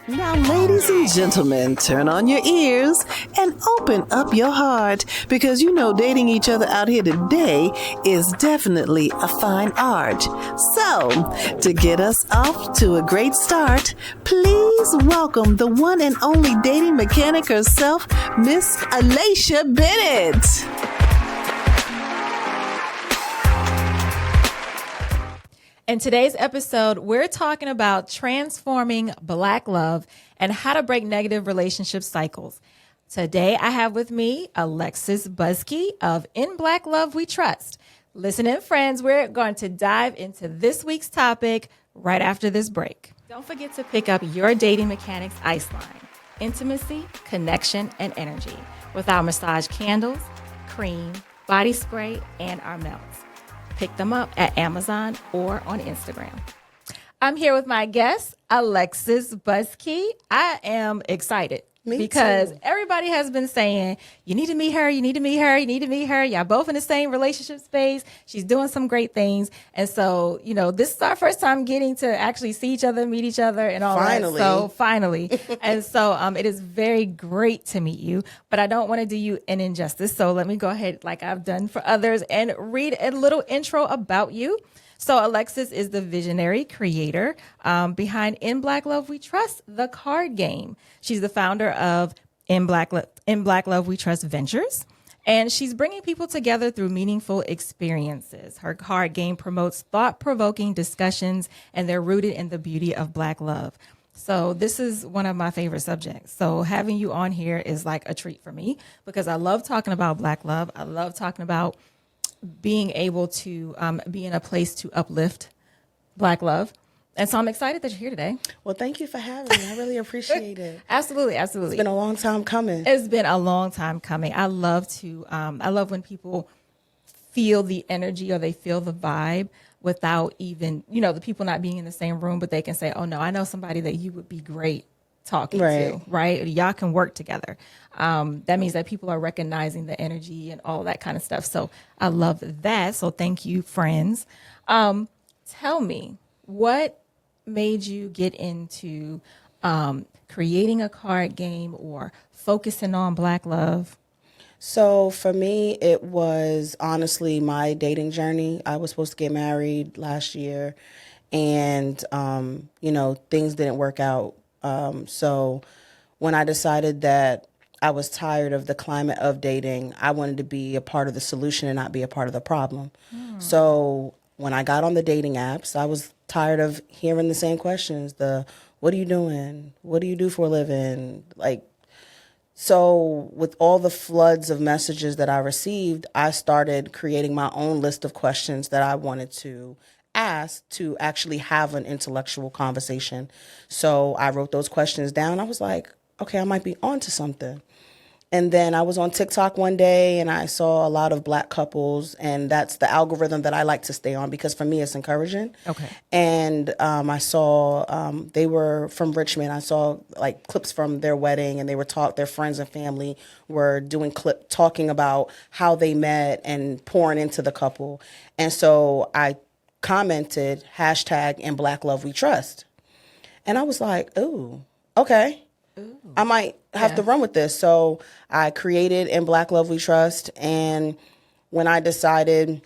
Now, ladies and gentlemen, turn on your ears and open up your heart because you know dating each other out here today is definitely a fine art. So, to get us off to a great start, please welcome the one and only dating mechanic herself, Miss Alasha Bennett. In today's episode, we're talking about transforming Black love and how to break negative relationship cycles. Today, I have with me Alexis Buskey of In Black Love We Trust. Listen in, friends, we're going to dive into this week's topic right after this break. Don't forget to pick up your Dating Mechanics Ice Line, intimacy, connection, and energy with our massage candles, cream, body spray, and our melts. Pick them up at Amazon or on Instagram. I'm here with my guest, Alexis Buskey. I am excited because everybody has been saying, you need to meet her, you need to meet her, you need to meet her. Y'all both in the same relationship space. She's doing some great things. And so, you know, this is our first time getting to actually see each other, meet each other and all that. So finally. And so it is very great to meet you, but I don't want to do you an injustice. So let me go ahead, like I've done for others, and read a little intro about you. So Alexis is the visionary creator behind In Black Love We Trust, the card game. She's the founder of In Black Love We Trust Ventures, and she's bringing people together through meaningful experiences. Her card game promotes thought-provoking discussions, and they're rooted in the beauty of Black love. So this is one of my favorite subjects. So having you on here is like a treat for me because I love talking about Black love. I love talking about being able to be in a place to uplift Black love. And so I'm excited that you're here today. Well, thank you for having me. I really appreciate it. Absolutely. It's been a long time coming. It's been a long time coming. I love when people feel the energy or they feel the vibe without even, you know, the people not being in the same room, but they can say, oh no, I know somebody that you would be great talking to, right? Y'all can work together. That means that people are recognizing the energy and all that kind of stuff. So I love that. So thank you, friends. Tell me, what made you get into creating a card game or focusing on Black love? So for me, it was honestly my dating journey. I was supposed to get married last year and, you know, things didn't work out. So when I decided that I was tired of the climate of dating, I wanted to be a part of the solution and not be a part of the problem. So when I got on the dating apps, I was tired of hearing the same questions. What are you doing? What do you do for a living? So with all the floods of messages that I received, I started creating my own list of questions that I wanted to ask to actually have an intellectual conversation. So I wrote those questions down. I was like, okay, I might be onto something. And then I was on TikTok one day and I saw a lot of Black couples, and that's the algorithm that I like to stay on because for me it's encouraging. Okay. And I saw they were from Richmond. I saw like clips from their wedding, and they were their friends and family were doing talking about how they met and pouring into the couple. And so I commented hashtag In Black Love We Trust. And I was like, ooh, okay. Ooh. I might have to run with this. So I created In Black Love We Trust. And when I decided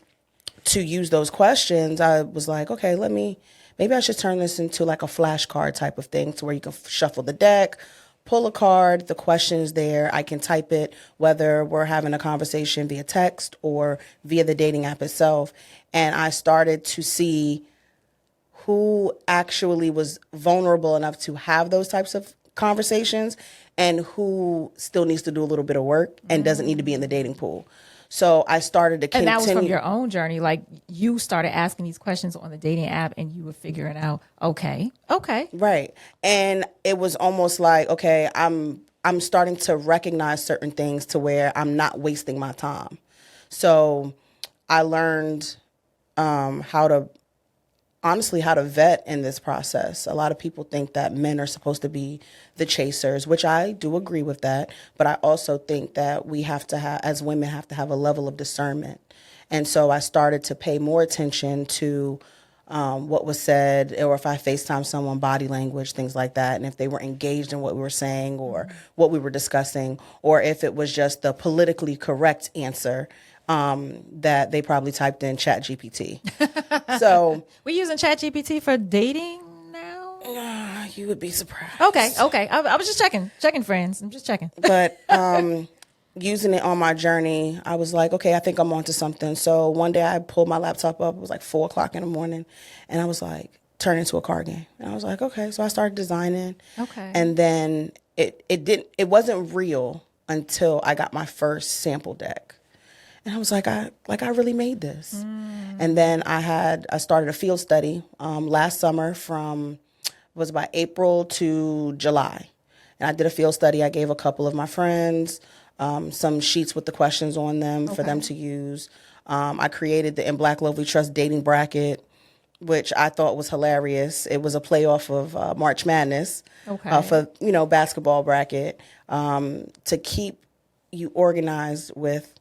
to use those questions, I was like, okay, maybe I should turn this into like a flashcard type of thing to where you can shuffle the deck, pull a card, the question is there. I can type it, whether we're having a conversation via text or via the dating app itself. And I started to see who actually was vulnerable enough to have those types of conversations and who still needs to do a little bit of work and doesn't need to be in the dating pool. So I started to continue. And that was from your own journey. Like you started asking these questions on the dating app and you were figuring out, okay. Right. And it was almost like, okay, I'm starting to recognize certain things to where I'm not wasting my time. So I learned how to vet in this process. A lot of people think that men are supposed to be the chasers, which I do agree with that. But I also think that we have to have, as women, have to have a level of discernment. And so I started to pay more attention to what was said, or if I FaceTime someone, body language, things like that, and if they were engaged in what we were saying or what we were discussing, or if it was just the politically correct answer that they probably typed in Chat GPT. So we using Chat GPT for dating now? you would be surprised. Okay. I was just checking friends. I'm just checking. But using it on my journey, I was like, okay, I think I'm onto something. So one day I pulled my laptop up. It was like 4:00 in the morning, and I was like, turn into a card game. And I was like, okay. So I started designing. Okay. And then it wasn't real until I got my first sample deck. And I was like, I really made this. And then I started a field study last summer was about April to July. And I did a field study. I gave a couple of my friends some sheets with the questions on them for them to use. I created the In Black Love We Trust dating bracket, which I thought was hilarious. It was a playoff of March Madness for, basketball bracket to keep you organized with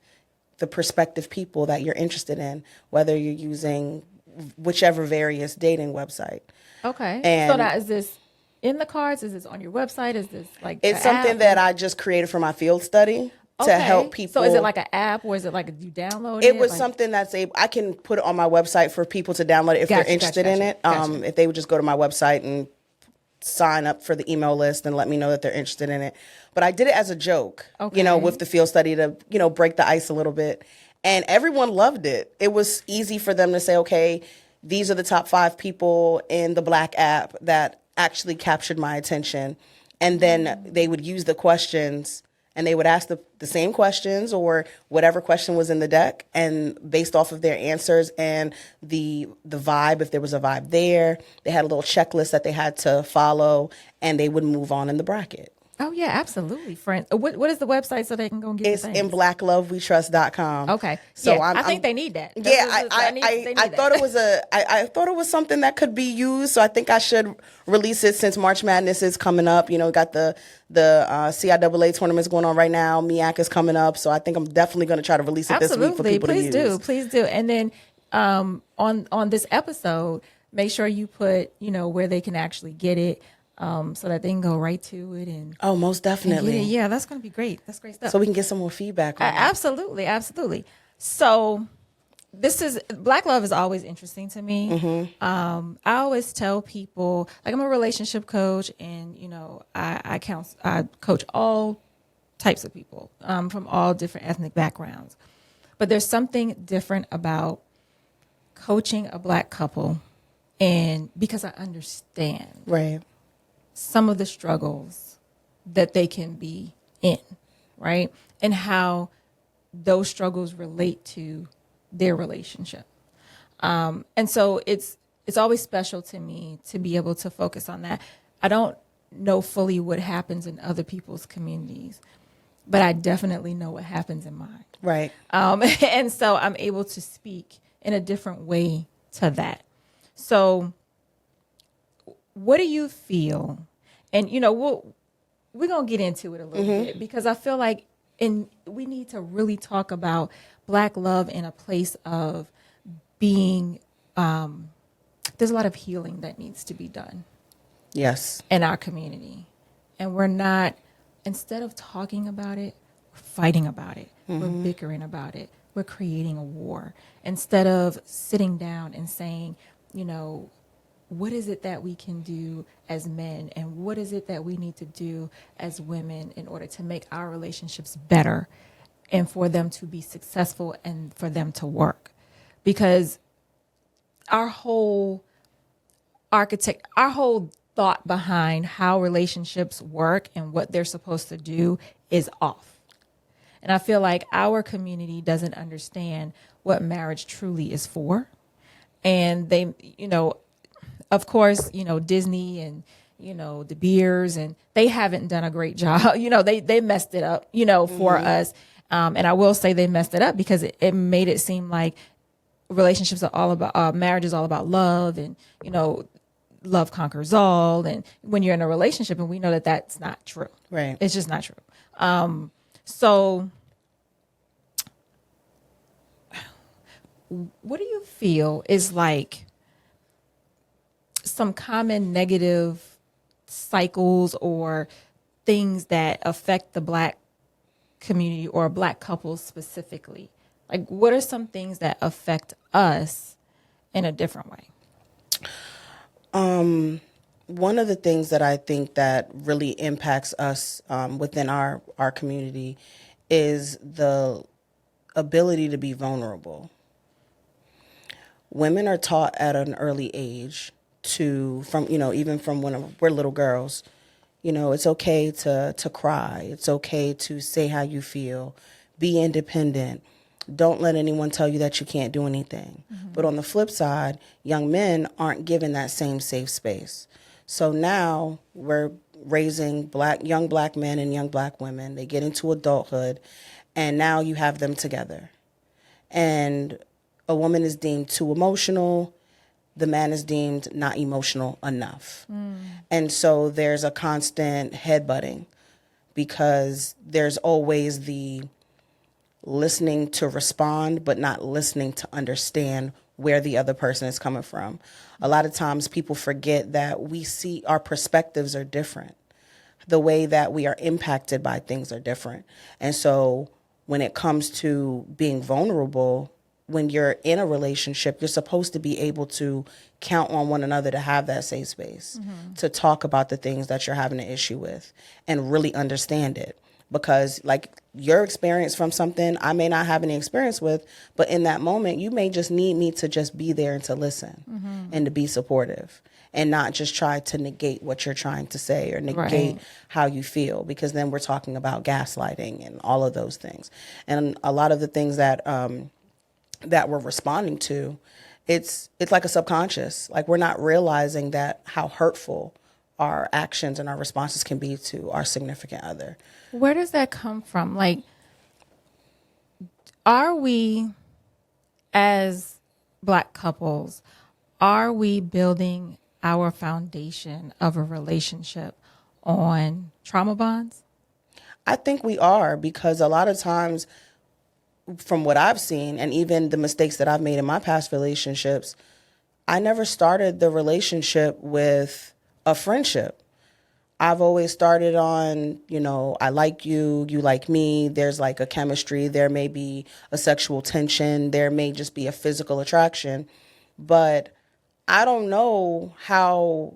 the prospective people that you're interested in, whether you're using whichever various dating website. Okay. And so now, is this in the cards? Is this on your website? Is this like it's something app? that I just created for my field study to help people. So is it like an app, or is it like you download it? It was something that's I can put it on my website for people to download it if they're interested in it. If they would just go to my website and sign up for the email list and let me know that they're interested in it. But I did it as a joke, with the field study to, break the ice a little bit. And everyone loved it. It was easy for them to say, okay, these are the top 5 people in the Black app that actually captured my attention. And then they would use the questions and they would ask the same questions or whatever question was in the deck. And based off of their answers and the vibe, if there was a vibe there, they had a little checklist that they had to follow and they would move on in the bracket. Oh, yeah, absolutely, friend. What is the website so they can go and get It's inblacklovewetrust.com. Okay. So yeah, I think they need that. I thought it was I thought it was something that could be used. So I think I should release it since March Madness is coming up. We got the CIAA tournaments going on right now. MEAC is coming up. So I think I'm definitely going to try to release it this week for people to use. Please do. And then on this episode, make sure you put, where they can actually get it. So that they can go right to it and most definitely. Yeah, that's going to be great. That's great stuff. So we can get some more feedback on it. Absolutely. So Black love is always interesting to me. Mm-hmm. I always tell people, like, I'm a relationship coach, and I coach all types of people from all different ethnic backgrounds. But there's something different about coaching a Black couple, and because I understand some of the struggles that they can be in, right? And how those struggles relate to their relationship. And so it's always special to me to be able to focus on that. I don't know fully what happens in other people's communities, but I definitely know what happens in mine. Right. And so I'm able to speak in a different way to that. So what do you feel? And, we're going to get into it a little bit, because I feel like we need to really talk about Black love in a place of being, there's a lot of healing that needs to be done. Yes. In our community. And we're not, instead of talking about it, we're fighting about it. We're bickering about it. We're creating a war. Instead of sitting down and saying, what is it that we can do as men, and what is it that we need to do as women in order to make our relationships better and for them to be successful and for them to work? Because our whole thought behind how relationships work and what they're supposed to do is off. And I feel like our community doesn't understand what marriage truly is for. And they, of course, Disney and, De Beers, and they haven't done a great job. They messed it up, for us. And I will say they messed it up because it made it seem like relationships are all about, marriage is all about love, and, love conquers all. And when you're in a relationship, and we know that that's not true. Right. It's just not true. So what do you feel is like some common negative cycles or things that affect the Black community or Black couples specifically? Like, what are some things that affect us in a different way? One of the things that I think that really impacts us within our community is the ability to be vulnerable. Women are taught at an early age even from when we're little girls, it's okay to cry. It's okay to say how you feel. Be independent. Don't let anyone tell you that you can't do anything. Mm-hmm. But on the flip side, young men aren't given that same safe space. So now we're raising young black men and young black women. They get into adulthood, and now you have them together. And a woman is deemed too emotional. The man is deemed not emotional enough. And so there's a constant headbutting because there's always the listening to respond, but not listening to understand where the other person is coming from. A lot of times people forget that our perspectives are different. The way that we are impacted by things are different. And so when it comes to being vulnerable, when you're in a relationship, you're supposed to be able to count on one another to have that safe space, to talk about the things that you're having an issue with and really understand it. Because like your experience from something I may not have any experience with, but in that moment, you may just need me to just be there and to listen and to be supportive and not just try to negate what you're trying to say or negate how you feel, because then we're talking about gaslighting and all of those things. And a lot of the things that we're responding to, it's like a subconscious. Like we're not realizing that how hurtful our actions and our responses can be to our significant other. Where does that come from? Like, are we, as Black couples, are we building our foundation of a relationship on trauma bonds? I think we are, because a lot of times, from what I've seen, and even the mistakes that I've made in my past relationships, I never started the relationship with a friendship. I've always started on, I like you, you like me, there's like a chemistry, there may be a sexual tension, there may just be a physical attraction, but I don't know how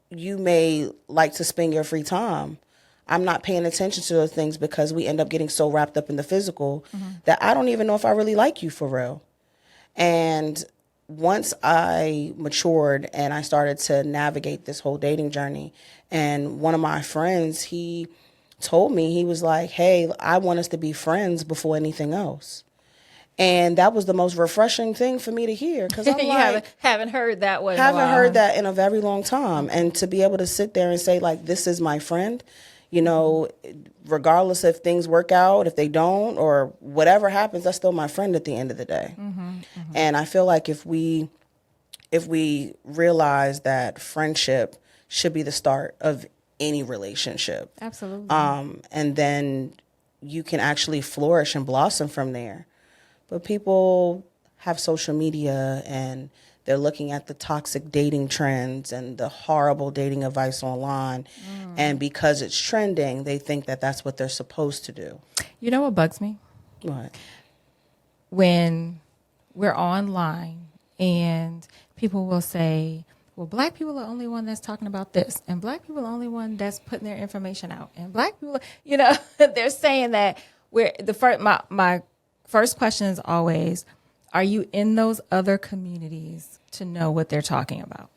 you may like to spend your free time. I'm not paying attention to those things because we end up getting so wrapped up in the physical that I don't even know if I really like you for real. And once I matured and I started to navigate this whole dating journey, and one of my friends, he told me, he was like, hey, I want us to be friends before anything else. And that was the most refreshing thing for me to hear, because I'm you haven't heard that one. Haven't heard that in a very long time. And to be able to sit there and say, like, this is my friend, regardless if things work out, if they don't, or whatever happens, that's still my friend at the end of the day. And I feel like if we realize that friendship should be the start of any relationship. Absolutely. And then you can actually flourish and blossom from there. But people have social media and they're looking at the toxic dating trends and the horrible dating advice online. And because it's trending, they think that that's what they're supposed to do. You know what bugs me? What? When we're online and people will say, well, Black people are the only one that's talking about this, and Black people are the only one that's putting their information out, and Black people, they're saying that my first question is always, are you in those other communities to know what they're talking about?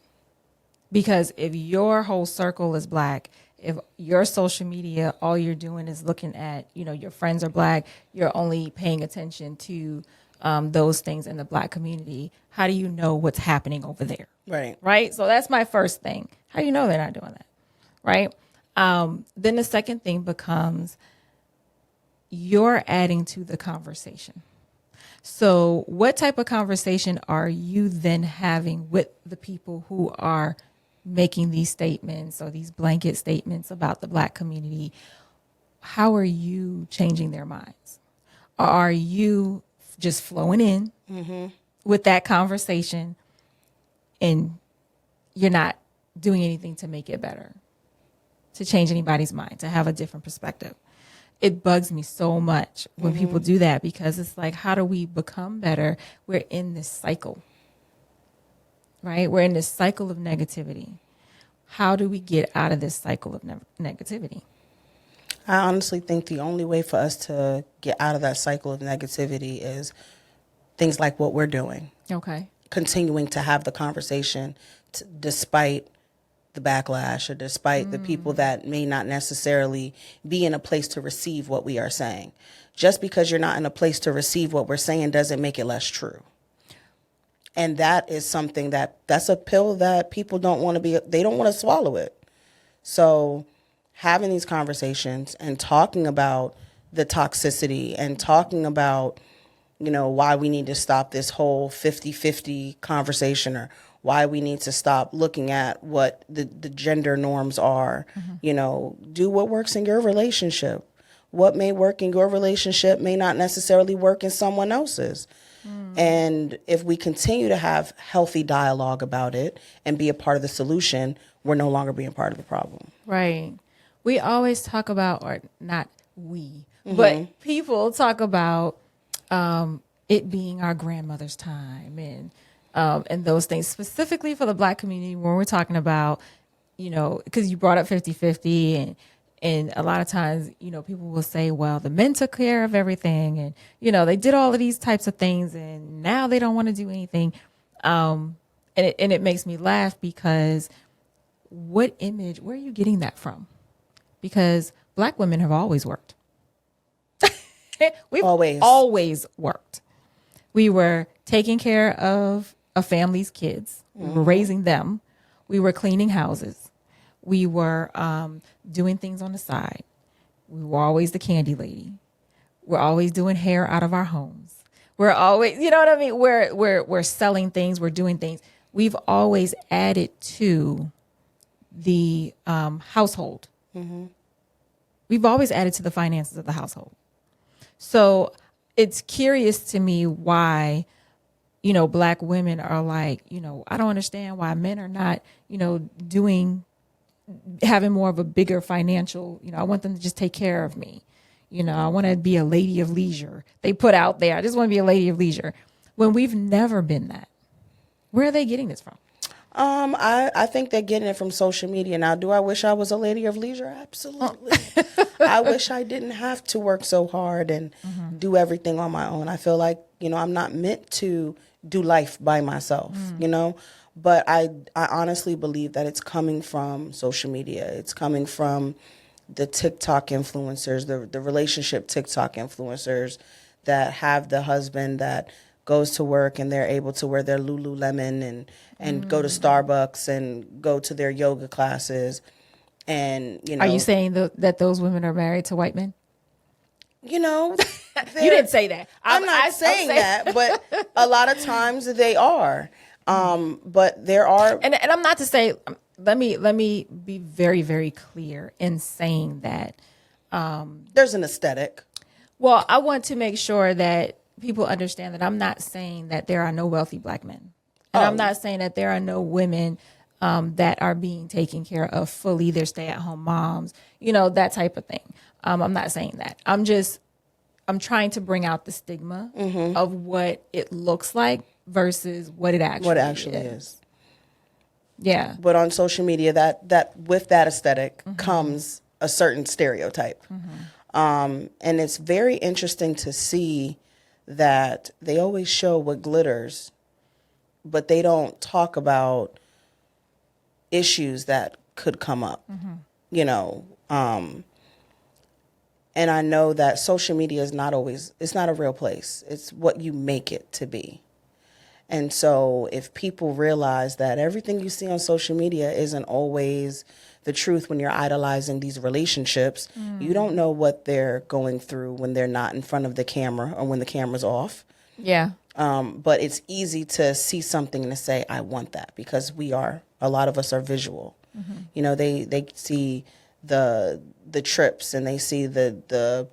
Because if your whole circle is Black, if your social media, all you're doing is looking at, your friends are Black, you're only paying attention to those things in the Black community, how do you know what's happening over there? Right. So that's my first thing. How do you know they're not doing that? Right. Then the second thing becomes you're adding to the conversation. So what type of conversation are you then having with the people who are making these statements or these blanket statements about the Black community? How are you changing their minds? Or are you just flowing in with that conversation and you're not doing anything to make it better, to change anybody's mind, to have a different perspective. It bugs me so much when people do that, because it's like, how do we become better? We're in this cycle, right? We're in this cycle of negativity. How do we get out of this cycle of negativity? I honestly think the only way for us to get out of that cycle of negativity is things like what we're doing. Okay. Continuing to have the conversation despite the backlash, or despite the people that may not necessarily be in a place to receive what we are saying. Just because you're not in a place to receive what we're saying doesn't make it less true. And that is something that's a pill that people don't want to swallow it. So having these conversations and talking about the toxicity and talking about, why we need to stop this whole 50-50 conversation, or why we need to stop looking at what the gender norms are. Do what works in your relationship. What may work in your relationship may not necessarily work in someone else's. And if we continue to have healthy dialogue about it and be a part of the solution, we're no longer being part of the problem. Right. We always talk about, or not we, but people talk about it being our grandmother's time and those things, specifically for the Black community, when we're talking about, because you brought up 50-50, and a lot of times, people will say, well, the men took care of everything, and, they did all of these types of things, and now they don't want to do anything. And it makes me laugh, because what image, where are you getting that from? Because Black women have always worked. We've always worked. We were taking care of a family's kids. We were raising them. We were cleaning houses. We were doing things on the side. We were always the candy lady. We're always doing hair out of our homes. We're always, you know what I mean? We're selling things. We're doing things. We've always added to the household. We've always added to the finances of the household. So it's curious to me why, Black women are like, I don't understand why men are not, having more of a bigger financial, I want them to just take care of me. I want to be a lady of leisure. They put out there, I just want to be a lady of leisure, when we've never been that. Where are they getting this from? I think they're getting it from social media. Now, do I wish I was a lady of leisure? Absolutely. I wish I didn't have to work so hard and do everything on my own. I feel like, I'm not meant to do life by myself, but I honestly believe that it's coming from social media. It's coming from the TikTok influencers, the relationship TikTok influencers that have the husband that goes to work and they're able to wear their Lululemon and go to Starbucks and go to their yoga classes. And, Are you saying that those women are married to white men? You didn't say that. I'm not saying that, but a lot of times they are. But there are. And I'm not to say, let me be very, very clear in saying that. There's an aesthetic. Well, I want to make sure that people understand that I'm not saying that there are no wealthy Black men. And I'm not saying that there are no women that are being taken care of fully. They're stay-at-home moms, that type of thing. I'm not saying that. I'm trying to bring out the stigma of what it looks like versus what it actually is. Yeah. But on social media, that with that aesthetic comes a certain stereotype. And it's very interesting to see that they always show what glitters, but they don't talk about issues that could come up, and I know that social media is it's not a real place. It's what you make it to be. And so if people realize that everything you see on social media isn't always the truth when you're idolizing these relationships, you don't know what they're going through when they're not in front of the camera or when the camera's off. Yeah. But it's easy to see something and to say, I want that, because a lot of us are visual. They see the trips and they see the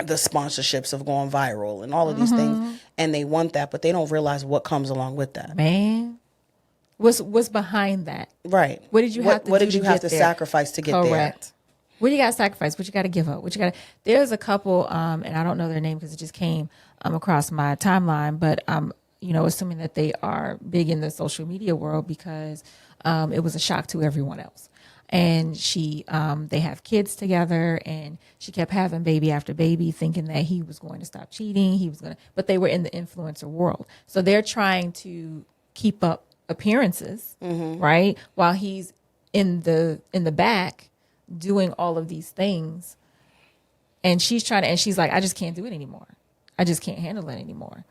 sponsorships of going viral and all of these things, and they want that, but they don't realize what comes along with that. Man, What's behind that? Right. What did you have to What do did you to have get to there? sacrifice to get there? Correct. What you got to sacrifice? What you got to give up? What you got to? There's a couple, and I don't know their name because it just came across my timeline, but assuming that they are big in the social media world because it was a shock to everyone else. And they have kids together, and she kept having baby after baby, thinking that he was going to stop cheating. But they were in the influencer world, so they're trying to keep up appearances, right? While he's in the back doing all of these things, and she's like, I just can't do it anymore. I just can't handle it anymore.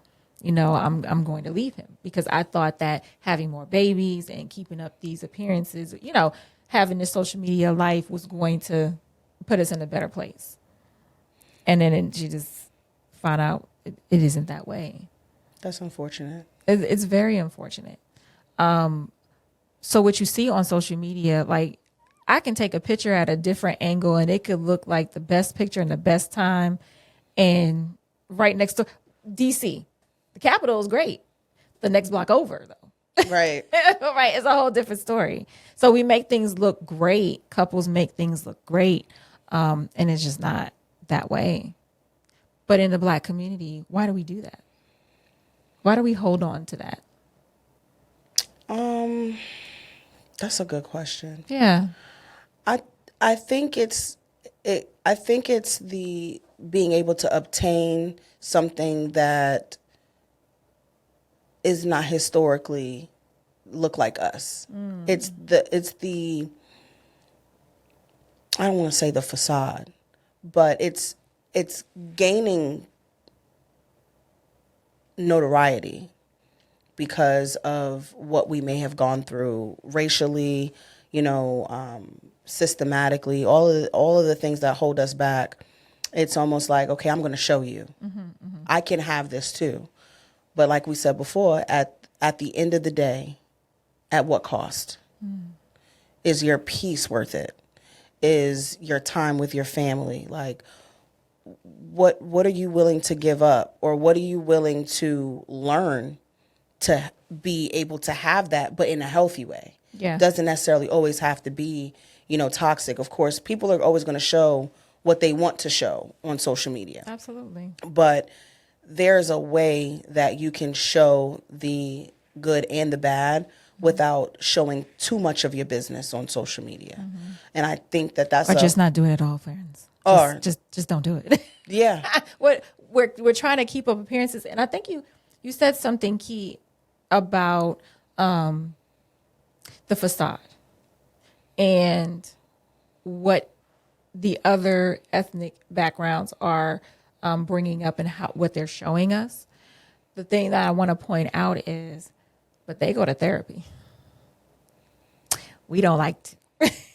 I'm going to leave him because I thought that having more babies and keeping up these appearances, having this social media life was going to put us in a better place. And then she just found out it isn't that way. That's unfortunate. It's very unfortunate. So what you see on social media, like I can take a picture at a different angle and it could look like the best picture and the best time. And right next to DC, the Capitol is great. The next block over though. Right. Right. It's a whole different story. So we make things look great. Couples make things look great. And it's just not that way. But in the Black community, why do we do that? Why do we hold on to that? That's a good question. Yeah. I think it's the being able to obtain something that is not historically look like us. It's the I don't want to say the facade, but it's gaining notoriety because of what we may have gone through racially, systematically, all of the things that hold us back. It's almost like, okay, I'm going to show you. I can have this too. But like we said before, at the end of the day, at what cost? Is your peace worth it? Is your time with your family? Like, what are you willing to give up? Or what are you willing to learn to be able to have that, but in a healthy way? Yeah. Doesn't necessarily always have to be, toxic. Of course, people are always going to show what they want to show on social media. Absolutely. But there's a way that you can show the good and the bad without showing too much of your business on social media. And I think that's just not do it at all, friends. Just don't do it. Yeah. We're trying to keep up appearances, and I think you said something key about the facade and what the other ethnic backgrounds are bringing up and what they're showing us. The thing that I want to point out is, but they go to therapy. We don't like to.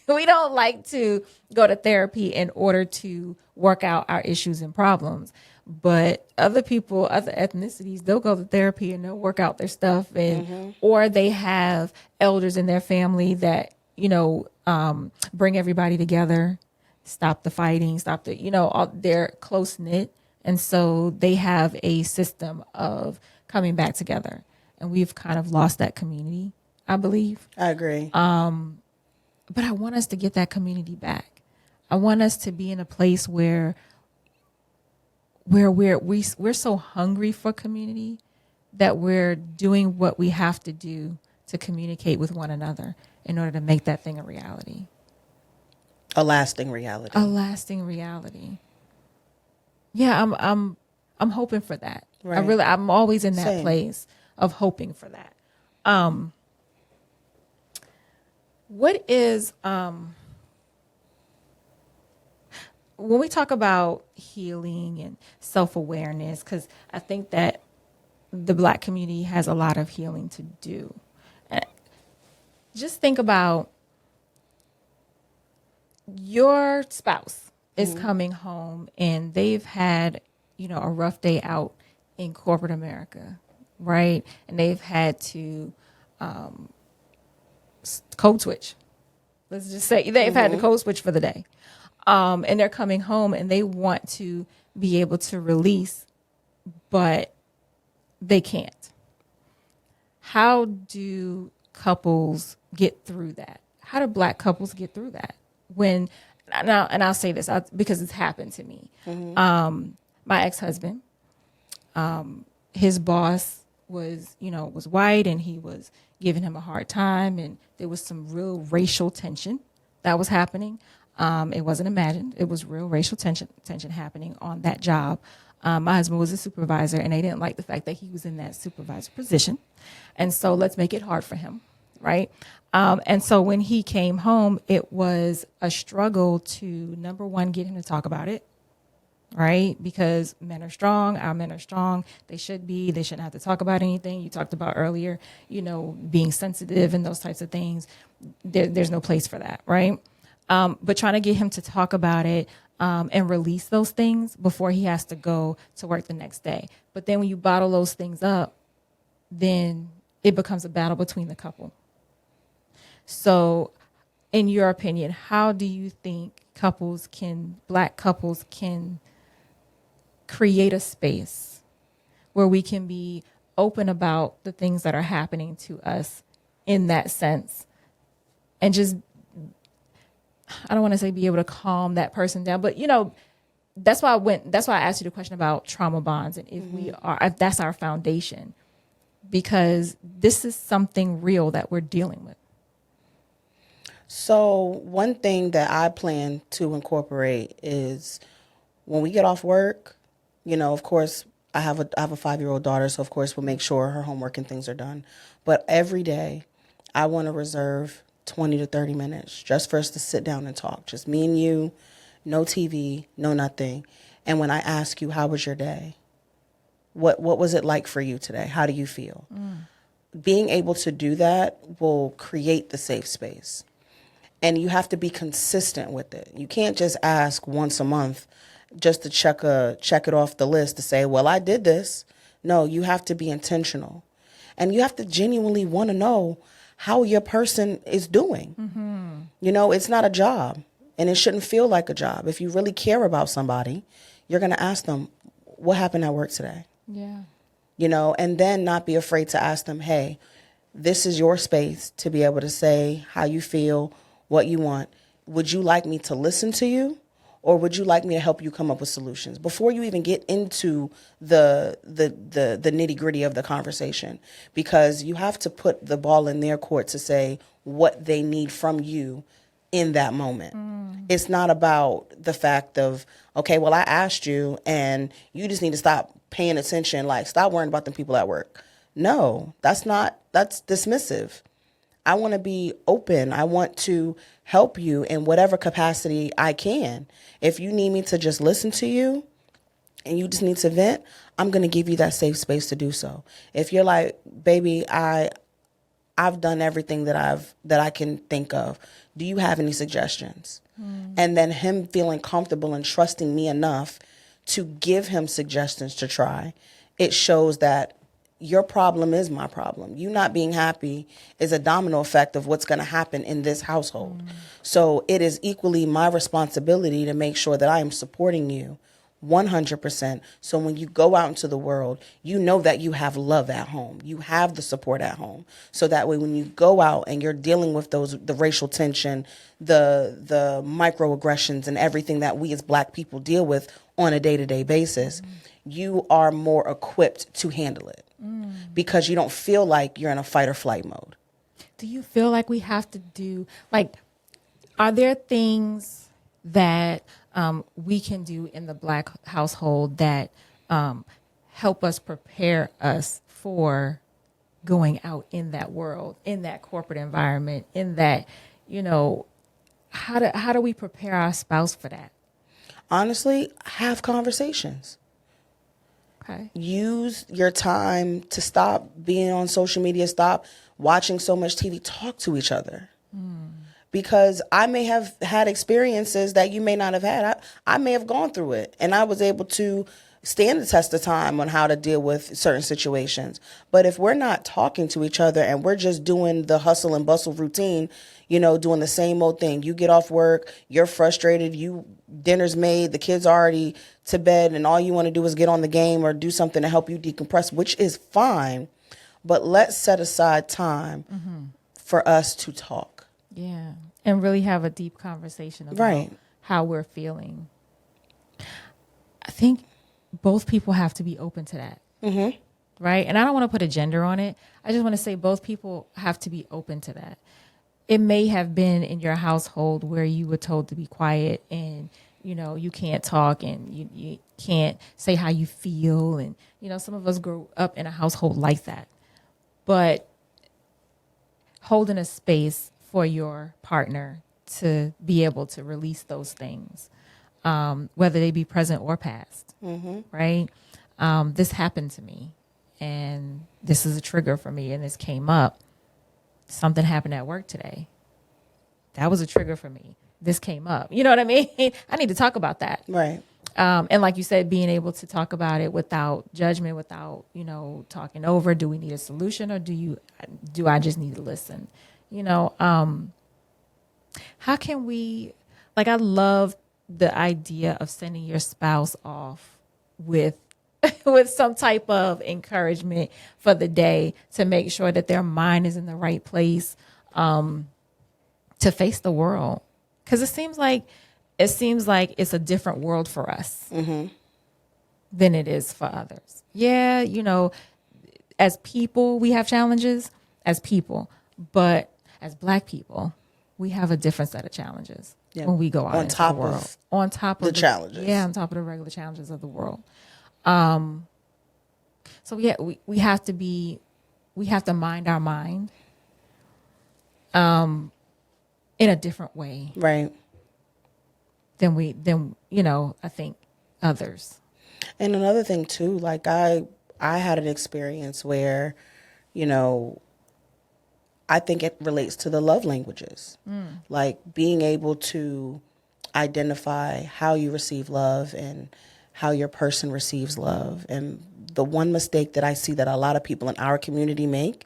We don't like to go to therapy in order to work out our issues and problems. But other people, other ethnicities, they'll go to therapy and they'll work out their stuff, and or they have elders in their family that bring everybody together, stop the fighting, stop the they're close knit, and so they have a system of coming back together. And we've kind of lost that community, I believe. I agree. But I want us to get that community back. I want us to be in a place where we're so hungry for community that we're doing what we have to do to communicate with one another in order to make that thing a reality. A lasting reality. A lasting reality. Yeah, I'm hoping for that. Right. I'm always in that Same. place of hoping for that. What is when we talk about healing and self-awareness, because I think that the Black community has a lot of healing to do. Just think about your spouse is coming home and they've had, a rough day out in corporate America, right? And they've had to code switch. Let's just say they've had to code switch for the day. And they're coming home and they want to be able to release, but they can't. How do couples get through that? How do Black couples get through that? When now, and I'll say this because it's happened to me. My ex-husband, his boss was white, and he was giving him a hard time, and there was some real racial tension that was happening. It wasn't imagined; it was real racial tension happening on that job. My husband was a supervisor, and they didn't like the fact that he was in that supervisor position, and so let's make it hard for him, right? And so when he came home, it was a struggle to, number one, get him to talk about it, right? Because men are strong, our men are strong. They shouldn't have to talk about anything. You talked about earlier, being sensitive and those types of things. There's no place for that, right? But trying to get him to talk about it and release those things before he has to go to work the next day. But then when you bottle those things up, then it becomes a battle between the couple. So, in your opinion, how do you think Black couples can create a space where we can be open about the things that are happening to us in that sense, and just, I don't want to say be able to calm that person down, but that's why I asked you the question about trauma bonds, and if that's our foundation, because this is something real that we're dealing with. So one thing that I plan to incorporate is when we get off work, of course, I have a 5-year-old daughter, so of course we'll make sure her homework and things are done. But every day, I want to reserve 20 to 30 minutes just for us to sit down and talk. Just me and you, no TV, no nothing. And when I ask you, how was your day? What was it like for you today? How do you feel? Being able to do that will create the safe space. And you have to be consistent with it. You can't just ask once a month just to check it off the list to say, well, I did this. No, you have to be intentional. And you have to genuinely want to know how your person is doing. It's not a job, and it shouldn't feel like a job. If you really care about somebody, you're going to ask them, what happened at work today? Yeah. And then not be afraid to ask them, hey, this is your space to be able to say how you feel, what you want. Would you like me to listen to you, or would you like me to help you come up with solutions before you even get into the nitty gritty of the conversation? Because you have to put the ball in their court to say what they need from you in that moment. It's not about the fact of, okay, well, I asked you and you just need to stop paying attention. Like, stop worrying about the people at work. No, that's dismissive. I want to be open. I want to help you in whatever capacity I can. If you need me to just listen to you and you just need to vent, I'm going to give you that safe space to do so. If you're like, baby, I've done everything that I can think of. Do you have any suggestions? And then him feeling comfortable and trusting me enough to give him suggestions to try. It shows that your problem is my problem. You not being happy is a domino effect of what's going to happen in this household. So it is equally my responsibility to make sure that I am supporting you 100%. So when you go out into the world, you know that you have love at home. You have the support at home. So that way when you go out and you're dealing with the racial tension, the microaggressions and everything that we as Black people deal with on a day-to-day basis, you are more equipped to handle it. Because you don't feel like you're in a fight or flight mode. Do you feel like we have to do, are there things that we can do in the Black household that help us prepare us for going out in that world, in that corporate environment, in that, how do we prepare our spouse for that? Honestly, have conversations. Okay. Use your time to stop being on social media, stop watching so much TV, talk to each other. Because I may have had experiences that you may not have had. I may have gone through it, and I was able to stand the test of time on how to deal with certain situations. But if we're not talking to each other and we're just doing the hustle and bustle routine, doing the same old thing. You get off work, you're frustrated, dinner's made, the kids are already to bed, and all you want to do is get on the game or do something to help you decompress, which is fine. But let's set aside time for us to talk. Yeah. And really have a deep conversation about Right. how we're feeling. I think both people have to be open to that. Mm-hmm. Right. And I don't want to put a gender on it. I just want to say both people have to be open to that. It may have been in your household where you were told to be quiet and, you know, you can't talk and you can't say how you feel. And, you know, some of us grew up in a household like that. But holding a space for your partner to be able to release those things, whether they be present or past, right? This happened to me, and this is a trigger for me, and this came up. Something happened at work today. That was a trigger for me. This came up. You know what I mean? I need to talk about that. Right. And like you said, being able to talk about it without judgment, without, you know, talking over. Do we need a solution, or do I just need to listen? You know, how can we, like, I love the idea of sending your spouse off with with some type of encouragement for the day to make sure that their mind is in the right place to face the world. Because it seems like it's a different world for us than it is for others. Yeah, you know, as people, we have challenges as people, but as Black people, we have a different set of challenges when we go out into the world. On top of the challenges. Yeah, on top of the regular challenges of the world. So yeah, we have to mind our mind in a different way. Right. Than you know, I think others. And another thing too, like I had an experience where, you know, I think it relates to the love languages. Like being able to identify how you receive love and how your person receives love. And the one mistake that I see that a lot of people in our community make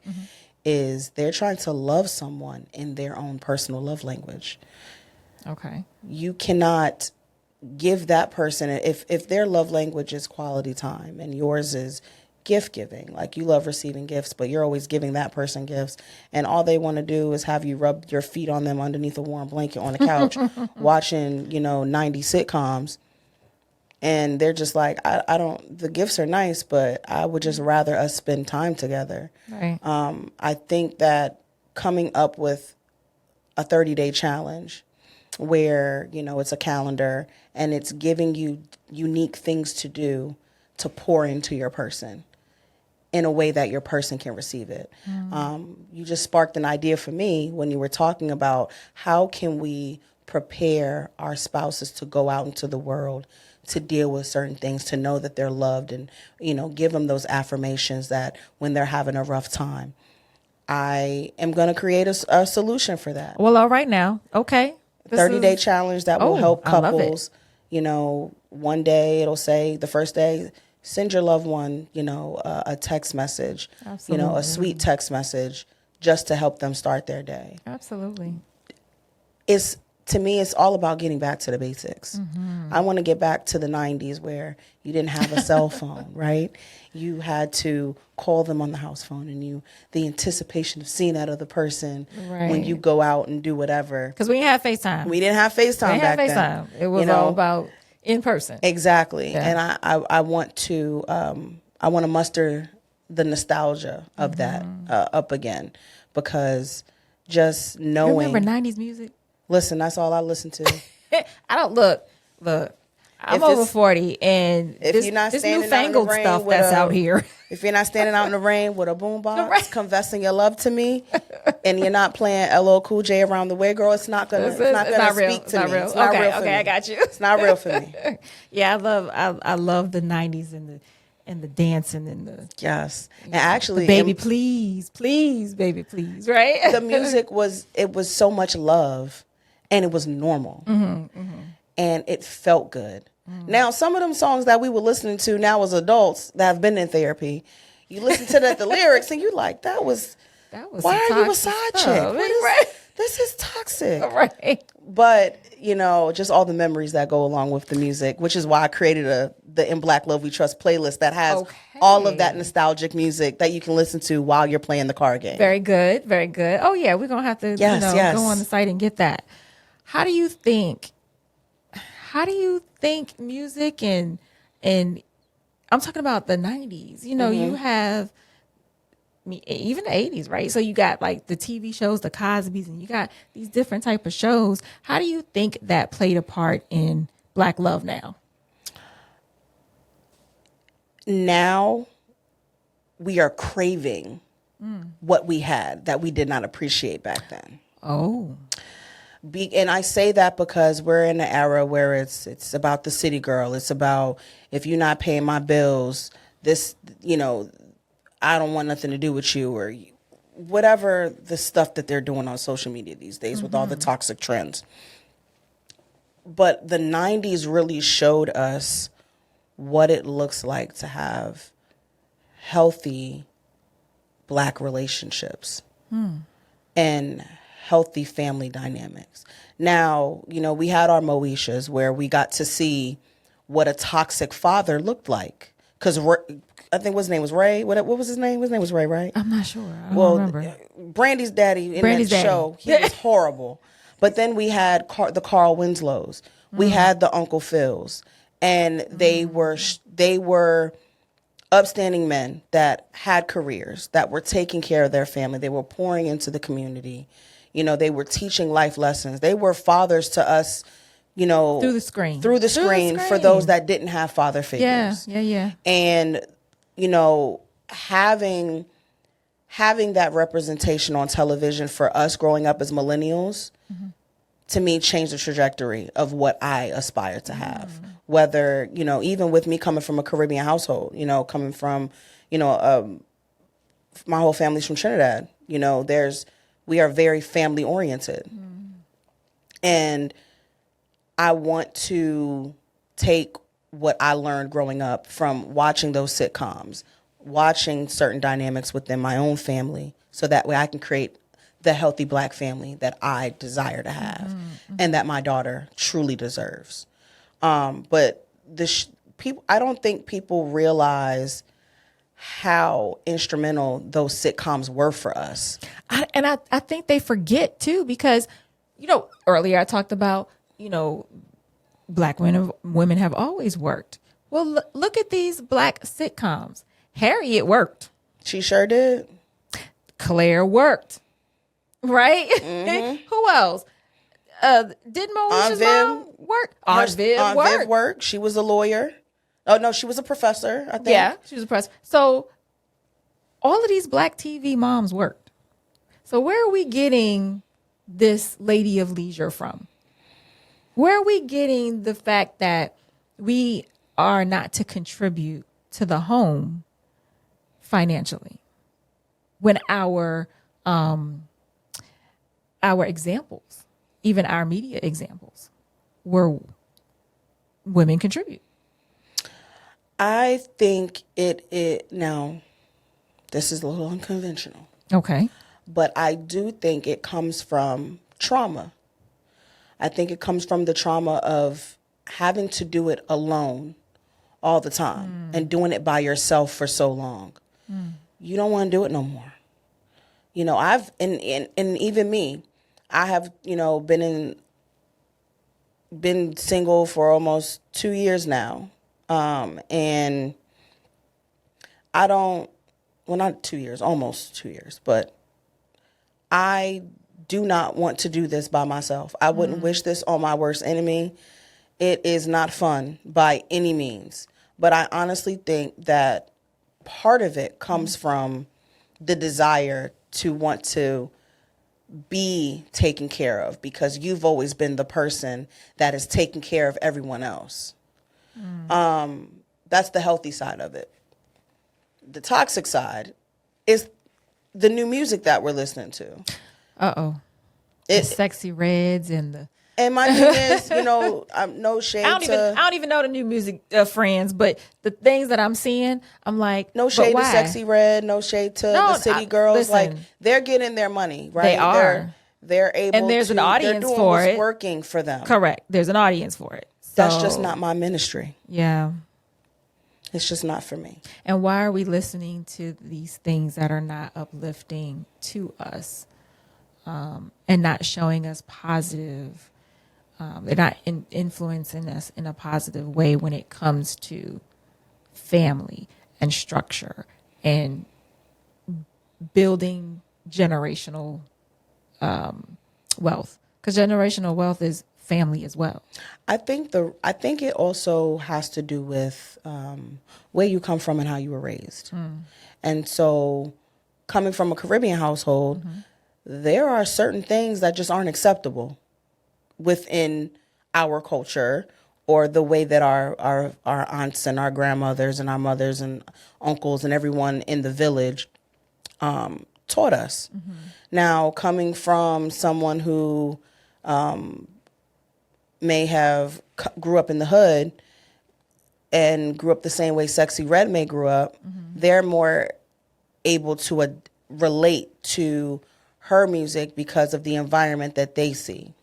is they're trying to love someone in their own personal love language. Okay. You cannot give that person, if their love language is quality time and yours is gift giving, like you love receiving gifts, but you're always giving that person gifts, and all they want to do is have you rub your feet on them underneath a warm blanket on a couch watching, you know, 90 sitcoms. And they're just like, I don't, the gifts are nice, but I would just rather us spend time together. Right. I think that coming up with a 30-day challenge where, you know, it's a calendar and it's giving you unique things to do to pour into your person in a way that your person can receive it. You just sparked an idea for me when you were talking about how can we prepare our spouses to go out into the world to deal with certain things, to know that they're loved, and, you know, give them those affirmations that when they're having a rough time. I am going to create a solution for that. Well, all right now. Okay. 30-day challenge that will help I love it. couples. You know, one day it'll say, the first day, send your loved one, you know, a text message, Absolutely. you know, a sweet text message just to help them start their day. Absolutely. To me, it's all about getting back to the basics. I want to get back to the 90s where you didn't have a cell phone, right? You had to call them on the house phone, and the anticipation of seeing that other person when you go out and do whatever. Because we didn't have FaceTime. We didn't have FaceTime back then. It was all about in person. Exactly. Yeah. And I want to muster the nostalgia of that up again, because just knowing. You remember 90s music? Listen, that's all I listen to. I don't look. I'm over 40, and if you're not this standing out in the newfangled rain stuff with that's out here. If you're not standing out in the rain with a boombox, Right. confessing your love to me, and you're not playing LL Cool J Around the Way, girl, it's not gonna speak to me. It's not real For okay, me. I got you. It's not real for me. Yeah, I love the 90s and the dancing and the Yes, and actually, baby, please, baby, please, right? the music was so much love, and it was normal, and it felt good. Now, some of them songs that we were listening to now as adults that have been in therapy, you listen to the lyrics and you like, that was why are you a side chick? This is toxic. Right. But, you know, just all the memories that go along with the music, which is why I created the In Black Love We Trust playlist that has all of that nostalgic music that you can listen to while you're playing the card game. Very good. Very good. Oh yeah, we're gonna have to go on the site and get that. How do you think music and I'm talking about the 90s, you have even the 80s, right? So you got like the TV shows, the Cosbys, and you got these different type of shows. How do you think that played a part in Black love now? Now we are craving what we had that we did not appreciate back then. Oh. And I say that because we're in an era where it's about the city girl. It's about, if you're not paying my bills, this, I don't want nothing to do with you, or whatever the stuff that they're doing on social media these days with all the toxic trends. But the 90s really showed us what it looks like to have healthy Black relationships and healthy family dynamics. Now, we had our Moeshas where we got to see what a toxic father looked like. Because I think his name was Ray. What was his name? His name was Ray, right? I'm not sure. I don't remember. Brandy's daddy in that show, he was horrible. But then we had the Carl Winslows. We had the Uncle Phils. And they were upstanding men that had careers, that were taking care of their family. They were pouring into the community. They were teaching life lessons. They were fathers to us, through the screen for those that didn't have father figures. Yeah. And, having that representation on television for us growing up as millennials, to me, changed the trajectory of what I aspire to have. Whether, even with me coming from a Caribbean household, coming from, my whole family's from Trinidad, we are very family oriented. And I want to take what I learned growing up from watching those sitcoms, watching certain dynamics within my own family, so that way I can create the healthy Black family that I desire to have and that my daughter truly deserves. But I don't think people realize how instrumental those sitcoms were for us. I think they forget too, because, earlier I talked about, Black women have always worked. Well, look at these Black sitcoms. Harriet worked. She sure did. Claire worked. Right? Who else? Did Moesha's mom work? Aunt Viv worked. She was a lawyer. Oh, no, she was a professor, I think. Yeah, she was a professor. So all of these Black TV moms worked. So where are we getting this lady of leisure from? Where are we getting the fact that we are not to contribute to the home financially, when our examples, even our media examples, were women contribute? I think now, this is a little unconventional. Okay. But I do think it comes from trauma. I think it comes from the trauma of having to do it alone all the time and doing it by yourself for so long. You don't want to do it no more. I've, and even me, I have, been single for almost 2 years now. And I don't, well, not 2 years, almost 2 years, but I do not want to do this by myself. I wouldn't wish this on my worst enemy. It is not fun by any means. But I honestly think that part of it comes from the desire to want to be taken care of, because you've always been the person that is taking care of everyone else. That's the healthy side of it. The toxic side is the new music that we're listening to. The Sexy Reds and the... And my thing is, I'm no shade I don't even know the new music, friends, but the things that I'm seeing, I'm like, no shade to Sexy Red, no shade to the City Girls. Listen, like, they're getting their money, right? They are. They're able, and there's an audience they're doing for what's it. working for them. Correct. There's an audience for it. That's just not my ministry. Yeah. It's just not for me. And why are we listening to these things that are not uplifting to us, and not showing us positive? They're not influencing us in a positive way when it comes to family and structure and building generational wealth. Because generational wealth is family as well. I think it also has to do with where you come from and how you were raised. And so, coming from a Caribbean household, there are certain things that just aren't acceptable within our culture, or the way that our aunts and our grandmothers and our mothers and uncles and everyone in the village taught us. Now, coming from someone who may have grew up in the hood and grew up the same way Sexy Red May grew up, they're more able to relate to her music because of the environment that they see.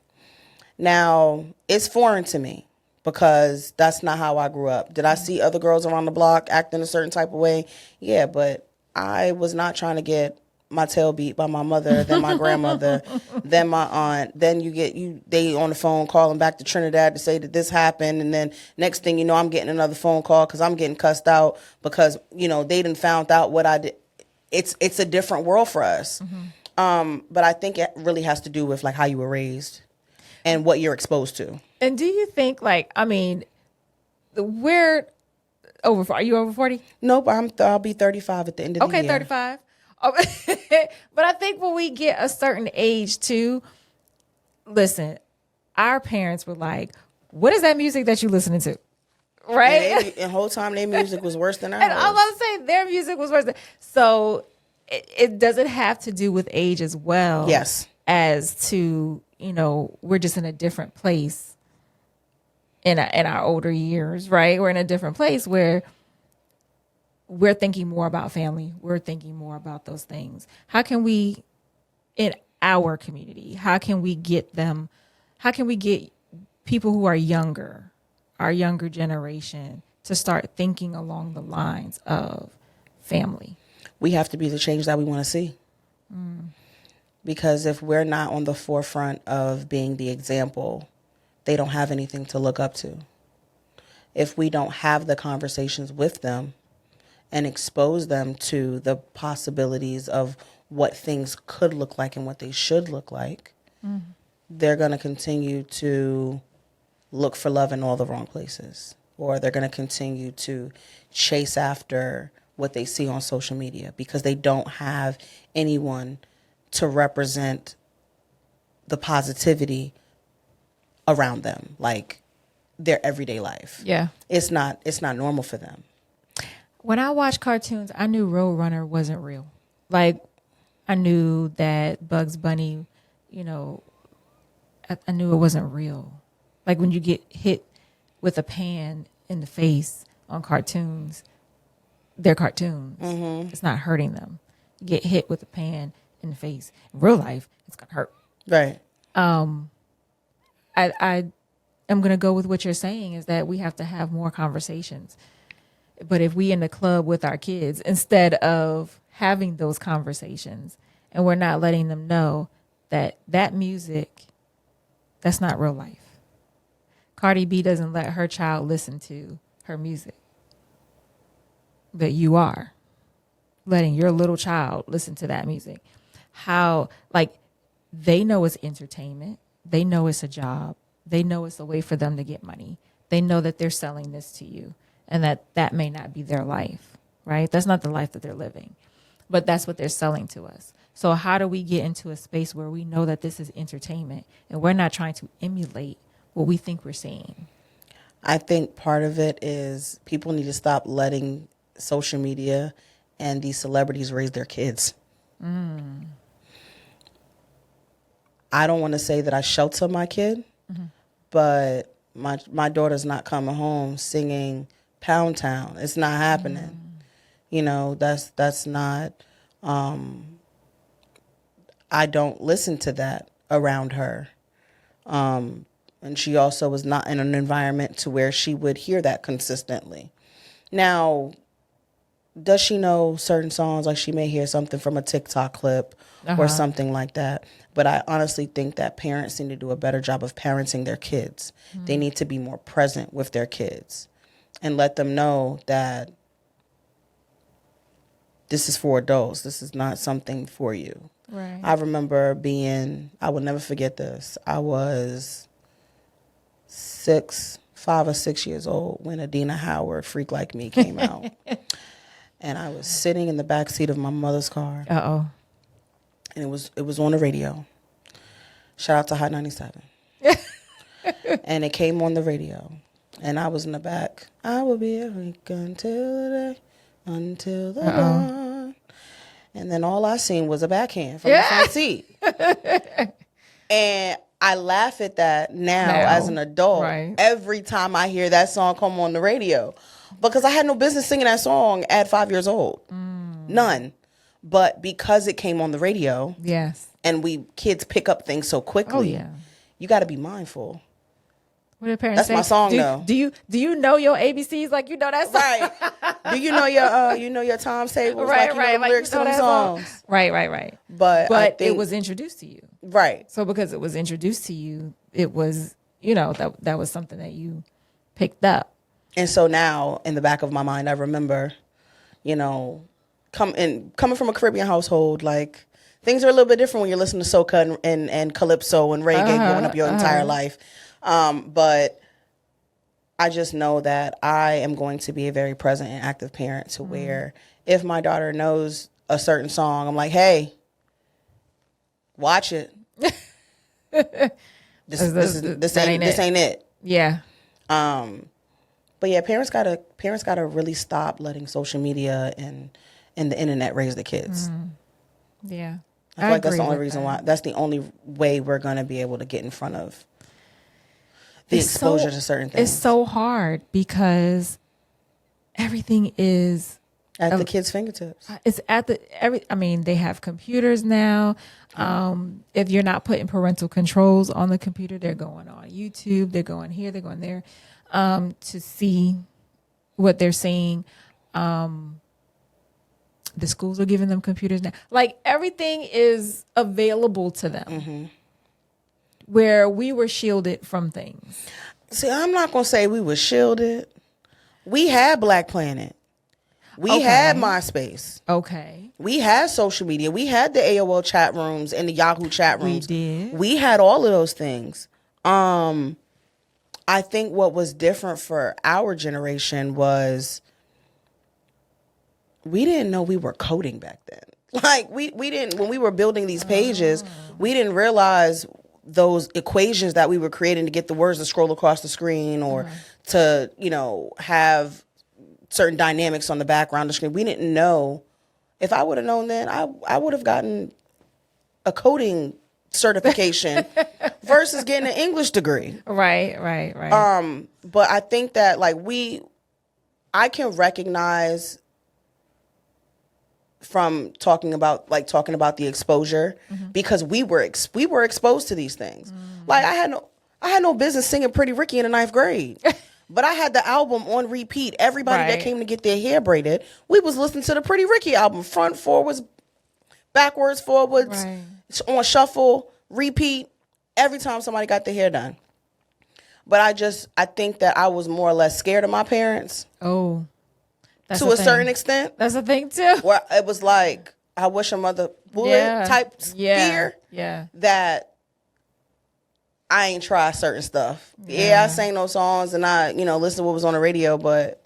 Now, it's foreign to me because that's not how I grew up. Did I see other girls around the block acting a certain type of way? Yeah, but I was not trying to get my tail beat by my mother, then my grandmother, then my aunt. Then they on the phone calling back to Trinidad to say that this happened, and then next thing you know, I'm getting another phone call because I'm getting cussed out because they done found out what I did. It's a different world for us. But I think it really has to do with like how you were raised and what you're exposed to. And do you think, we're over? Are you over 40? Nope, I'll be 35 at the end of the year. Okay, 35. But I think when we get a certain age too, listen, our parents were like, "What is that music that you listening to?" Right? And the whole time their music was worse than ours. And I was about to say their music was worse. So it doesn't have to do with age as well. Yes. As to, we're just in a different place in our older years, right? We're in a different place where we're thinking more about family. We're thinking more about those things. How can we, in our community, how can we get people who are younger, our younger generation, to start thinking along the lines of family? We have to be the change that we want to see. Because if we're not on the forefront of being the example, they don't have anything to look up to. If we don't have the conversations with them and expose them to the possibilities of what things could look like and what they should look like, they're going to continue to look for love in all the wrong places. Or they're going to continue to chase after what they see on social media because they don't have anyone to represent the positivity around them, like their everyday life. Yeah. It's not normal for them. When I watched cartoons, I knew Roadrunner wasn't real. Like, I knew that Bugs Bunny, I knew it wasn't real. Like when you get hit with a pan in the face on cartoons, they're cartoons. It's not hurting them. You get hit with a pan in the face. In real life, it's gonna hurt. Right. I am gonna go with what you're saying is that we have to have more conversations. But if we in the club with our kids, instead of having those conversations, and we're not letting them know that music, that's not real life. Cardi B doesn't let her child listen to her music. But you are letting your little child listen to that music. How, they know it's entertainment. They know it's a job. They know it's a way for them to get money. They know that they're selling this to you and that may not be their life, right? That's not the life that they're living, but that's what they're selling to us. So how do we get into a space where we know that this is entertainment and we're not trying to emulate what we think we're seeing? I think part of it is people need to stop letting social media and these celebrities raise their kids. I don't want to say that I shelter my kid, but my daughter's not coming home singing Pound Town. It's not happening. That's not, I don't listen to that around her. And she also was not in an environment to where she would hear that consistently. Now, does she know certain songs? Like she may hear something from a TikTok clip or something like that. But I honestly think that parents need to do a better job of parenting their kids. They need to be more present with their kids and let them know that this is for adults. This is not something for you. Right. I remember I will never forget this. I was 5 or 6 years old when Adina Howard, Freak Like Me, came out. And I was sitting in the back seat of my mother's car. Uh-oh. And it was on the radio. Shout out to Hot 97. And it came on the radio. And I was in the back. I will be a freak until the dawn. And then all I seen was a backhand from the front seat. And I laugh at that now as an adult every time I hear that song come on the radio. Because I had no business singing that song at 5 years old. None. But because it came on the radio, and kids pick up things so quickly, you got to be mindful. What do parents say? That's my song, though. Do you know your ABCs like you know that song? Right. Do you know your times tables like you know the lyrics to them songs? Right. But it was introduced to you. Right. So because it was introduced to you, it was, that was something that you picked up. And so now in the back of my mind, I remember, coming from a Caribbean household, like things are a little bit different when you're listening to soca and calypso and reggae growing up your entire life. But I just know that I am going to be a very present and active parent to where if my daughter knows a certain song, I'm like, hey, watch it. This ain't it. Yeah. But yeah, parents gotta really stop letting social media and the internet raise the kids. Yeah. I feel like that's the only reason why. That's the only way we're gonna be able to get in front of the exposure to certain things. It's so hard because everything is at the kids' fingertips. It's at they have computers now. If you're not putting parental controls on the computer, they're going on YouTube, they're going here, they're going there, to see what they're seeing. The schools are giving them computers now. Like everything is available to them. Where we were shielded from things. See, I'm not going to say we were shielded. We had Black Planet. We had MySpace. Okay. We had social media. We had the AOL chat rooms and the Yahoo chat rooms. We did. We had all of those things. I think what was different for our generation was we didn't know we were coding back then. Like we didn't, when we were building these pages, we didn't realize those equations that we were creating to get the words to scroll across the screen or to, have certain dynamics on the background of the screen. We didn't know. If I would have known then, I would have gotten a coding certification versus getting an English degree. Right. But I think that I can recognize from talking about the exposure because we were exposed to these things. Like I had no business singing Pretty Ricky in the 9th grade. But I had the album on repeat. Everybody that came to get their hair braided, we was listening to the Pretty Ricky album, front, forwards, backwards, forwards, on shuffle, repeat, every time somebody got their hair done. But I think that I was more or less scared of my parents. Oh. To a certain extent. That's a thing too. Where it was like, I wish a mother would type fear. Yeah. That I ain't try certain stuff. Yeah, I sang those songs and I, listened to what was on the radio, but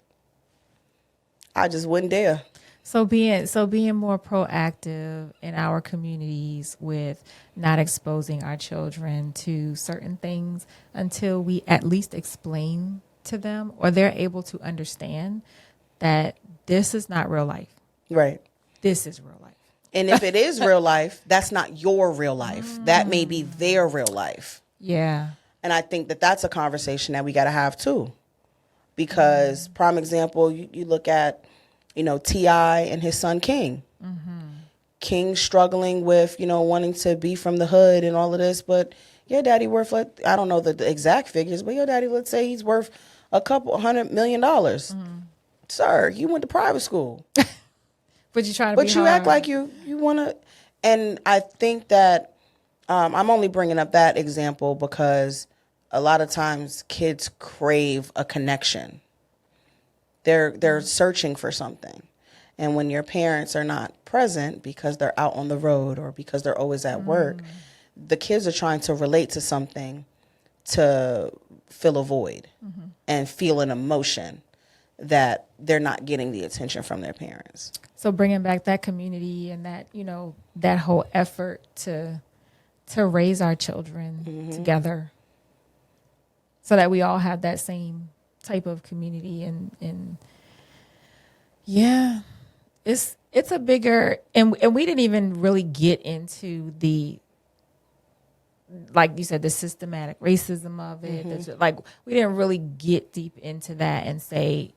I just wouldn't dare. So being more proactive in our communities with not exposing our children to certain things until we at least explain to them or they're able to understand that this is not real life. Right. This is real life. And if it is real life, that's not your real life. That may be their real life. Yeah. And I think that that's a conversation that we got to have too. Because prime example, you look at, T.I. and his son King. King struggling with, wanting to be from the hood and all of this. But your daddy worth, I don't know the exact figures, but your daddy, let's say he's worth $200 million. sir, you went to private school. But you trying to But be you hard. act like you want to. And I think that I'm only bringing up that example because a lot of times kids crave a connection. They're searching for something. And when your parents are not present because they're out on the road or because they're always at work, the kids are trying to relate to something to fill a void and feel an emotion that they're not getting the attention from their parents. So bringing back that community and that, that whole effort to raise our children together so that we all have that same type of community and yeah, it's a bigger, and we didn't even really get into the, like you said, the systematic racism of it. Like we didn't really get deep into that and say,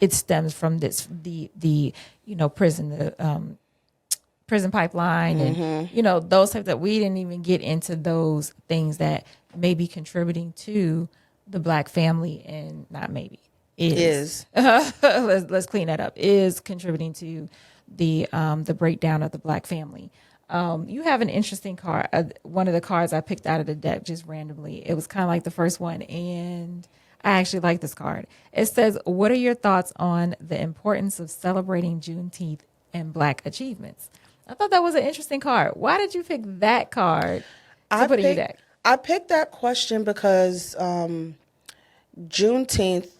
it stems from the prison pipeline and those types that we didn't even get into those things that may be contributing to the Black family and not maybe is. Let's clean that up. Is contributing to the breakdown of the Black family. You have an interesting card. One of the cards I picked out of the deck just randomly. It was kind of like the first one, and I actually like this card. It says, "What are your thoughts on the importance of celebrating Juneteenth and Black achievements?" I thought that was an interesting card. Why did you pick that card to put in your deck? I picked that question because Juneteenth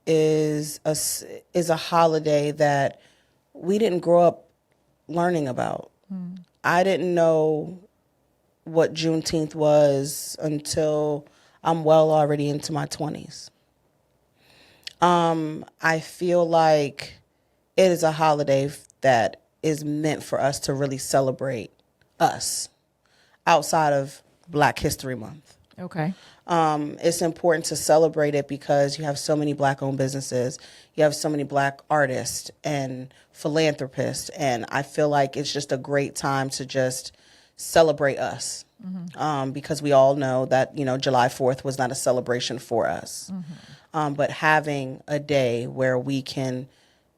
is a holiday that we didn't grow up learning about. I didn't know what Juneteenth was until I'm well already into my 20s. I feel like it is a holiday that is meant for us to really celebrate us outside of Black History Month. Okay. It's important to celebrate it because you have so many Black-owned businesses, you have so many Black artists and philanthropists, and I feel like it's just a great time to just celebrate us. Because we all know that, July 4th was not a celebration for us. But having a day where we can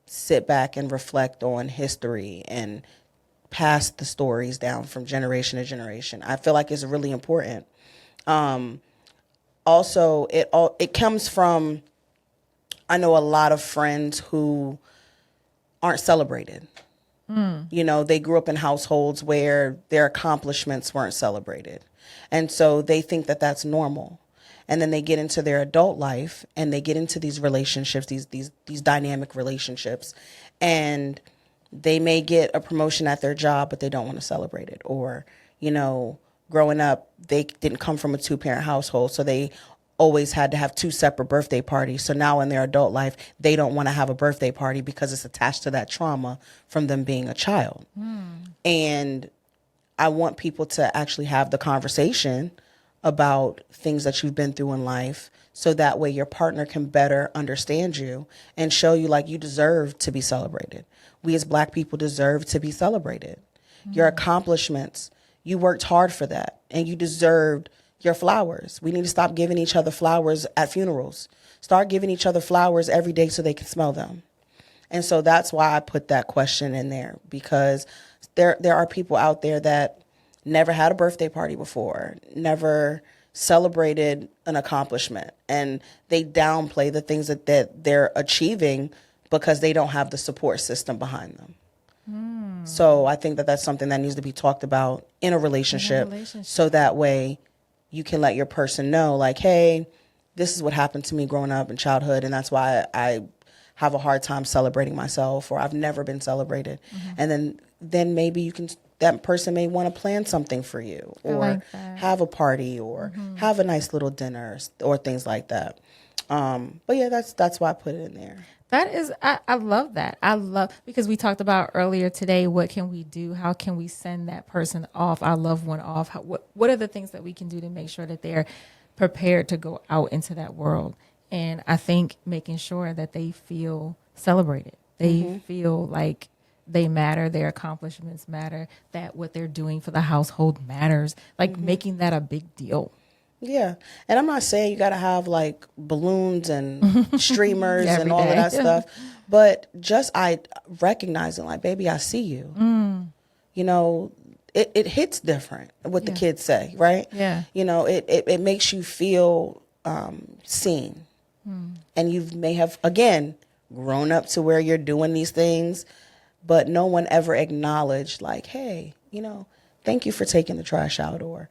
sit back and reflect on history and pass the stories down from generation to generation, I feel like it's really important. Also, it comes from, I know a lot of friends who aren't celebrated. They grew up in households where their accomplishments weren't celebrated. And so they think that that's normal. And then they get into their adult life and they get into these relationships, these dynamic relationships, and they may get a promotion at their job, but they don't want to celebrate it. Or, growing up, they didn't come from a 2-parent household, so they always had to have 2 separate birthday parties. So now in their adult life, they don't want to have a birthday party because it's attached to that trauma from them being a child. And I want people to actually have the conversation about things that you've been through in life, so that way your partner can better understand you and show you like you deserve to be celebrated. We as Black people deserve to be celebrated. Your accomplishments, you worked hard for that, and you deserved your flowers. We need to stop giving each other flowers at funerals. Start giving each other flowers every day so they can smell them. And so that's why I put that question in there, because there are people out there that never had a birthday party before, never celebrated an accomplishment, and they downplay the things that they're achieving because they don't have the support system behind them. So I think that that's something that needs to be talked about in a relationship, so that way you can let your person know, like, hey, this is what happened to me growing up in childhood, and that's why I have a hard time celebrating myself, or I've never been celebrated. And then maybe that person may want to plan something for you, or have a party, or have a nice little dinner, or things like that. But yeah, that's why I put it in there. That is, I love that. Because we talked about earlier today, what can we do? How can we send that person off, our loved one off? What are the things that we can do to make sure that they're prepared to go out into that world? And I think making sure that they feel celebrated. They feel like they matter, their accomplishments matter, that what they're doing for the household matters, like making that a big deal. Yeah. And I'm not saying you got to have like balloons and streamers and all of that stuff, but just recognizing like, baby, I see you. You know, it hits different, what the kids say, right? Yeah. You know, it makes you feel seen. And you may have, again, grown up to where you're doing these things, but no one ever acknowledged like, hey, you know, thank you for taking the trash out, or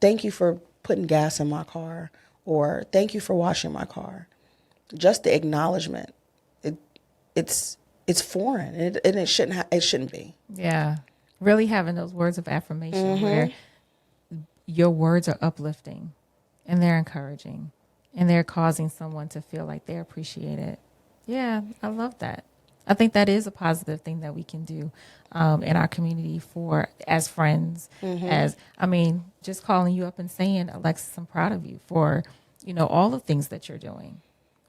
thank you for putting gas in my car, or thank you for washing my car. Just the acknowledgement, it's foreign, and it shouldn't be. Yeah. Really having those words of affirmation where your words are uplifting and they're encouraging and they're causing someone to feel like they're appreciated. Yeah, I love that. I think that is a positive thing that we can do in our community as friends, just calling you up and saying, Alexis, I'm proud of you for, you know, all the things that you're doing.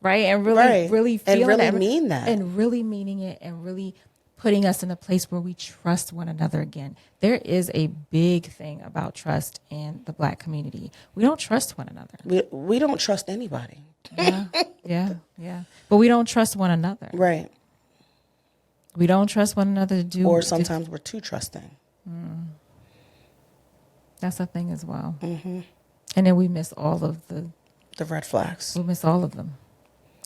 Right. And really feeling and really that, mean that. And really meaning it, and really putting us in a place where we trust one another again. There is a big thing about trust in the Black community. We don't trust one another. We don't trust anybody. Yeah. But we don't trust one another. Right. We don't trust one another to do. Or sometimes we're too trusting. That's a thing as well. And then we miss all of the red flags. We miss all of them.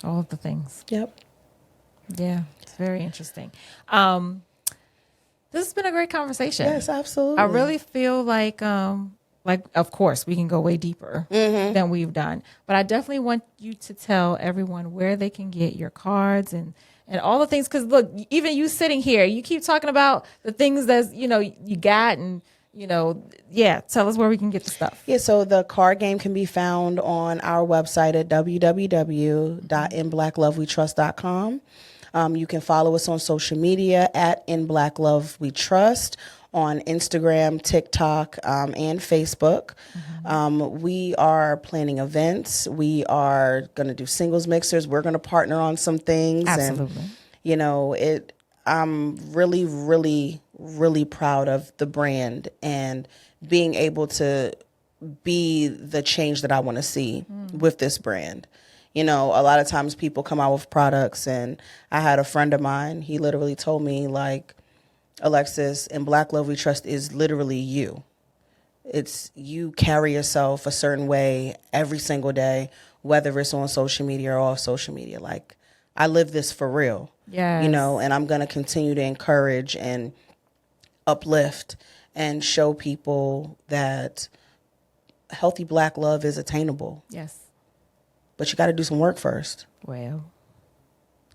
All of the things. Yep. Yeah, it's very interesting. This has been a great conversation. Yes, absolutely. I really feel like of course we can go way deeper than we've done, but I definitely want you to tell everyone where they can get your cards and all the things. Because look, even you sitting here, you keep talking about the things that you got, and tell us where we can get the stuff. Yeah, so the card game can be found on our website at www.inblacklovewetrust.com. You can follow us on social media at InBlackLoveWeTrust on Instagram, TikTok, and Facebook. We are planning events. We are going to do singles mixers. We're going to partner on some things. Absolutely. And, I'm really, really, really proud of the brand and being able to be the change that I want to see with this brand. A lot of times people come out with products, and I had a friend of mine, he literally told me, like, Alexis, in Black Love We Trust is literally you. It's you carry yourself a certain way every single day, whether it's on social media or off social media. Like, I live this for real. Yes. And I'm going to continue to encourage and uplift and show people that healthy Black love is attainable. Yes. But you got to do some work first. Well,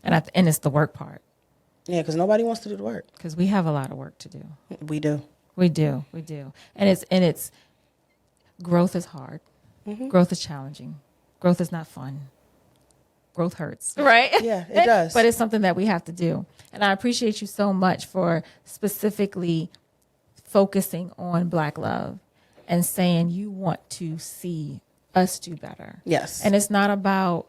and it's the work part. Yeah, because nobody wants to do the work. Because we have a lot of work to do. We do. We do. And it's growth is hard. Growth is challenging. Growth is not fun. Growth hurts, right? Yeah, it does. But it's something that we have to do. And I appreciate you so much for specifically focusing on Black love and saying you want to see us do better. Yes. And it's not about,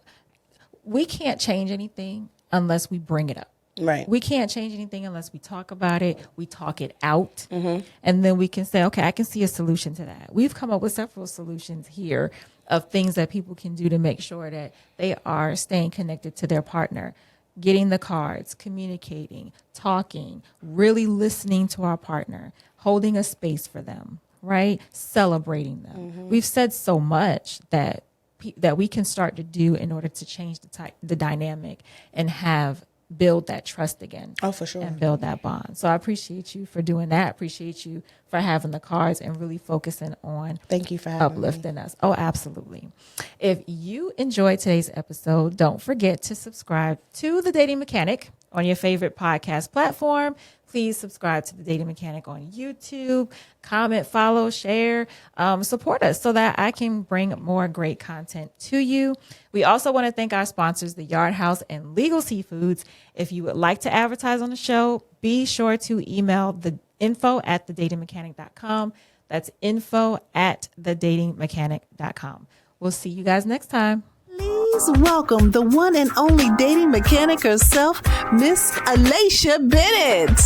we can't change anything unless we bring it up. Right. We can't change anything unless we talk about it, we talk it out, and then we can say, okay, I can see a solution to that. We've come up with several solutions here of things that people can do to make sure that they are staying connected to their partner, getting the cards, communicating, talking, really listening to our partner, holding a space for them, right? Celebrating them. We've said so much that we can start to do in order to change the dynamic and build that trust again. Oh, for sure. And build that bond. So I appreciate you for doing that. I appreciate you for having the cards and really focusing on Thank you for having uplifting us. Oh, absolutely. If you enjoyed today's episode, don't forget to subscribe to The Dating Mechanic on your favorite podcast platform. Please subscribe to The Dating Mechanic on YouTube. Comment, follow, share, support us so that I can bring more great content to you. We also want to thank our sponsors, The Yard House and Legal Seafoods. If you would like to advertise on the show, be sure to email the info@thedatingmechanic.com. That's info@thedatingmechanic.com. We'll see you guys next time. Please welcome the one and only dating mechanic herself, Miss Alasha Bennett.